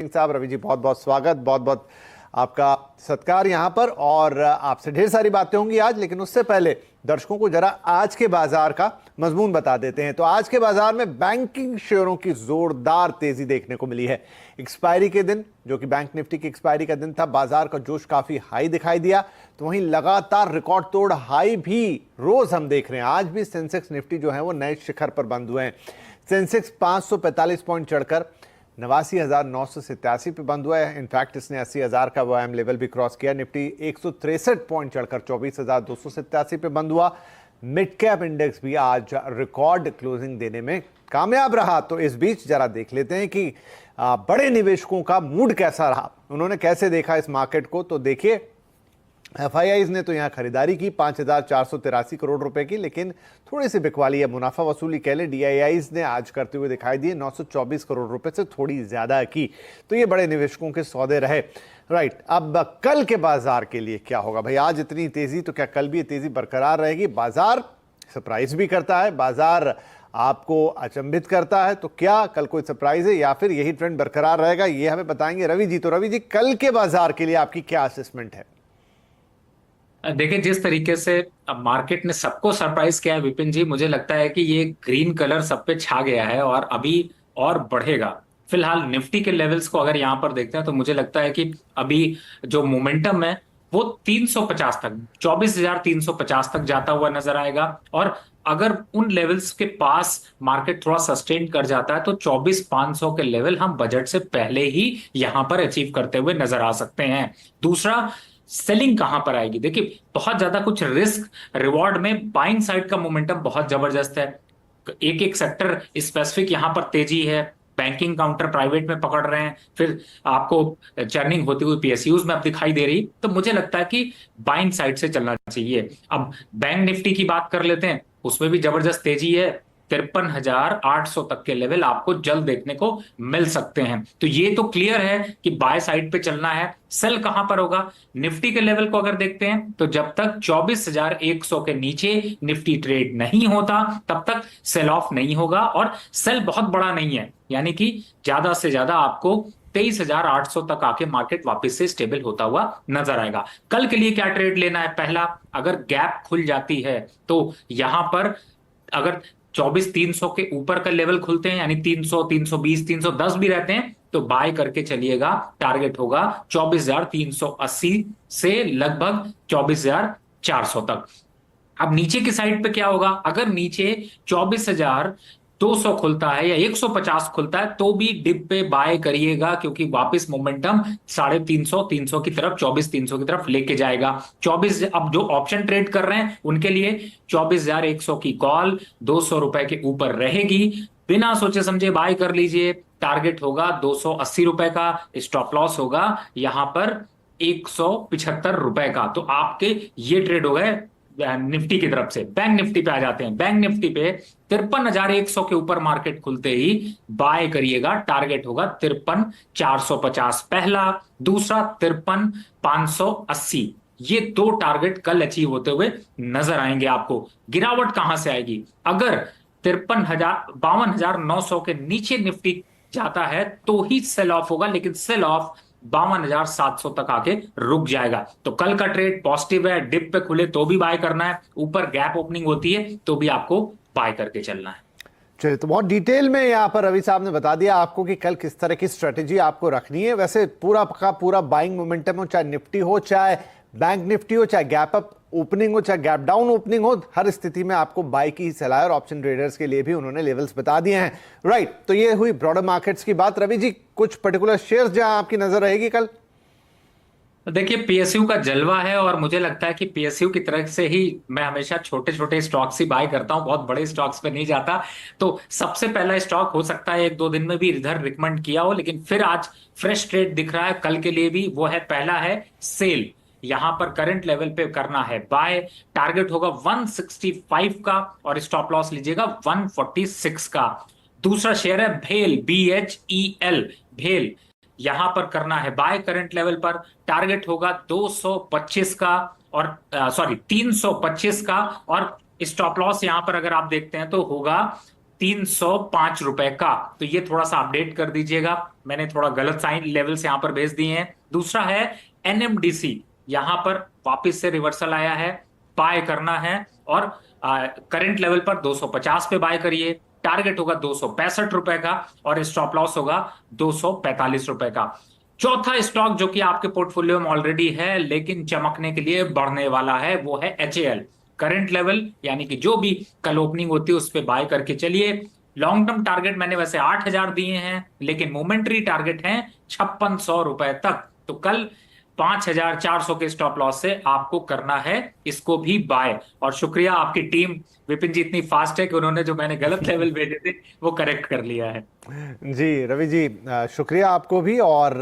साहब, रवि जी, बहुत बहुत स्वागत, बहुत बहुत आपका सत्कार यहाँ पर। और आपसे ढेर सारी बातें होंगी आज, लेकिन उससे पहले दर्शकों को जरा आज के बाजार का मजमून बता देते हैं। तो आज के बाजार में बैंकिंग शेयरों की जोरदार तेजी देखने को मिली है। एक्सपायरी के दिन, जो कि बैंक निफ्टी की एक्सपायरी का दिन था, बाजार का जोश काफी हाई दिखाई दिया। तो वहीं लगातार रिकॉर्ड तोड़ हाई भी रोज हम देख रहे हैं। आज भी सेंसेक्स निफ्टी जो है वो नए शिखर पर बंद हुए हैं। सेंसेक्स 545 पॉइंट चढ़कर 89,987 पे बंद हुआ है। इनफैक्ट इसने 80,000 का वो लेवल भी क्रॉस किया। निफ्टी 163 पॉइंट चढ़कर 24,287 पे बंद हुआ। मिड कैप इंडेक्स भी आज रिकॉर्ड क्लोजिंग देने में कामयाब रहा। तो इस बीच जरा देख लेते हैं कि बड़े निवेशकों का मूड कैसा रहा, उन्होंने कैसे देखा इस मार्केट को। तो देखिए, एफआईआईज ने तो यहाँ खरीदारी की 5,483 करोड़ रुपए की, लेकिन थोड़ी सी बिकवाली है, मुनाफा वसूली कह ले। डीआईआईज ने आज करते हुए दिखाई दिए 924 करोड़ रुपए से थोड़ी ज्यादा की। तो ये बड़े निवेशकों के सौदे रहे। राइट, अब कल के बाजार के लिए क्या होगा भाई? आज इतनी तेजी, तो क्या कल भी ये तेजी बरकरार रहेगी? बाजार सरप्राइज भी करता है, बाजार आपको अचंभित करता है। तो क्या कल कोई सरप्राइज है या फिर यही ट्रेंड बरकरार रहेगा, ये हमें बताएंगे रवि जी। तो रवि जी, कल के बाजार के लिए आपकी क्या असेसमेंट है? देखिए, जिस तरीके से अब मार्केट ने सबको सरप्राइज किया है विपिन जी, मुझे लगता है कि ये ग्रीन कलर सब पे छा गया है और अभी और बढ़ेगा। फिलहाल निफ्टी के लेवल्स को अगर यहां पर देखते हैं तो मुझे लगता है कि अभी जो मोमेंटम है वो 350 तक, 24,350 तक जाता हुआ नजर आएगा। और अगर उन लेवल्स के पास मार्केट थोड़ा सस्टेन कर जाता है तो 24,500 के लेवल हम बजट से पहले ही यहां पर अचीव करते हुए नजर आ सकते हैं। दूसरा, सेलिंग कहां पर आएगी? देखिए, बहुत ज्यादा कुछ रिस्क रिवॉर्ड में बाइंग साइड का मोमेंटम बहुत जबरदस्त है। एक एक सेक्टर स्पेसिफिक यहां पर तेजी है। बैंकिंग काउंटर प्राइवेट में पकड़ रहे हैं, फिर आपको चर्निंग होती हुई पीएसयूज में अब दिखाई दे रही। तो मुझे लगता है कि बाइंग साइड से चलना चाहिए। अब बैंक निफ्टी की बात कर लेते हैं, उसमें भी जबरदस्त तेजी है। 53,800 तक के लेवल आपको जल्द देखने को मिल सकते हैं। तो ये तो क्लियर है कि बाय साइड पे चलना है। सेल कहां पर होगा? निफ्टी के लेवल को अगर देखते हैं तो जब तक 24,100 के नीचे निफ्टी ट्रेड नहीं होता तब तक सेल ऑफ नहीं होगा। और सेल बहुत बड़ा नहीं है, यानी कि ज्यादा से ज्यादा आपको 23,800 तक आके मार्केट वापस से स्टेबल होता हुआ नजर आएगा। कल के लिए क्या ट्रेड लेना है? पहला, अगर गैप खुल जाती है तो यहां पर अगर 24,300 के ऊपर का लेवल खुलते हैं, यानी 300, 320, 310 भी रहते हैं, तो बाय करके चलिएगा। टारगेट होगा 24,380 से लगभग 24,400 तक। अब नीचे की साइड पे क्या होगा? अगर नीचे 24,200 खुलता है या 150 खुलता है तो भी डिप पे बाय करिएगा, क्योंकि वापस मोमेंटम 350, 300 की तरफ, 24,300 की तरफ लेके जाएगा। 24, अब जो ऑप्शन ट्रेड कर रहे हैं उनके लिए 24,100 की कॉल 200 रुपए के ऊपर रहेगी। बिना सोचे समझे बाय कर लीजिए। टारगेट होगा 280 रुपए का, स्टॉप लॉस होगा यहां पर 175 रुपए का। तो आपके ये ट्रेड हो गए निफ्टी की तरफ से। बैंक निफ्टी पे आ जाते हैं। बैंक निफ्टी पे 53,100 के ऊपर मार्केट खुलते ही बाय करिएगा। टारगेट होगा 53,450 पहला, दूसरा 53,580। ये दो टारगेट कल अचीव होते हुए नजर आएंगे आपको। गिरावट कहां से आएगी? अगर 52,900 के नीचे निफ्टी जाता है तो ही सेल ऑफ होगा, लेकिन सेल ऑफ 52,700 तक आके रुक जाएगा। तो कल का ट्रेड पॉजिटिव है। डिप पे खुले तो भी बाय करना है, ऊपर गैप ओपनिंग होती है तो भी आपको बाय करके चलना है। चलिए, तो बहुत डिटेल में यहाँ पर रवि साहब ने बता दिया आपको कि कल किस तरह की स्ट्रेटेजी आपको रखनी है। वैसे पूरा का पूरा बाइंग मोमेंटम हो, चाहे निफ्टी हो, चाहे बैंक निफ्टी हो, चाहे गैप अप ओपनिंग हो, चाहे गैप डाउन ओपनिंग हो, हर स्थिति में आपको बाय की ही सलाह है। और ऑप्शन ट्रेडर्स के लिए भी उन्होंने लेवल्स बता दिए हैं। राइट, तो ये हुई ब्रॉडर मार्केट्स की बात। रवि जी, कुछ पर्टिकुलर शेयर्स जहां आपकी नजर रहेगी कल? देखिए, पीएसयू का जलवा है और मुझे लगता है कि पीएसयू की तरफ से ही मैं हमेशा छोटे छोटे स्टॉक्स ही बाय करता हूं, बहुत बड़े स्टॉक्स पे नहीं जाता। तो सबसे पहला स्टॉक हो सकता है एक दो दिन में भी इधर रिकमेंड किया हो, लेकिन फिर आज फ्रेश ट्रेड दिख रहा है कल के लिए भी। वो है, पहला है सेल। यहां पर करंट लेवल पे करना है बाय। टारगेट होगा 165 का और स्टॉप लॉस लीजिएगा 146 का। दूसरा शेयर है भेल, BHEL, भेल। यहां पर करना है बाय करंट लेवल पर। टारगेट होगा 225 का, और सॉरी 325 का। और स्टॉप लॉस यहां पर अगर आप देखते हैं तो होगा 305 रुपए का। तो ये थोड़ा सा अपडेट कर दीजिएगा, मैंने थोड़ा गलत साइन लेवल से यहां पर भेज दिए हैं। दूसरा है एनएमडीसी, यहां पर वापस से रिवर्सल आया है, बाय करना है और करंट लेवल पर 250 पे बाय करिए। टारगेट होगा 265 रुपए का और स्टॉप लॉस होगा 245 रुपए का। चौथा स्टॉक जो कि आपके पोर्टफोलियो में ऑलरेडी है लेकिन चमकने के लिए बढ़ने वाला है, वो है एचएएल। करंट लेवल यानी कि जो भी कल ओपनिंग होती है उस पर बाय करके चलिए। लॉन्ग टर्म टारगेट मैंने वैसे 8,000 दिए हैं, लेकिन मोमेंट्री टारगेट है 5600 रुपए तक। तो कल 5,400 के स्टॉप लॉस से आपको करना है इसको भी बाय। और शुक्रिया आपकी टीम विपिन जी इतनी फास्ट है कि उन्होंने जो मैंने गलत लेवल भेजे थे वो करेक्ट कर लिया है। जी रवि जी, शुक्रिया आपको भी। और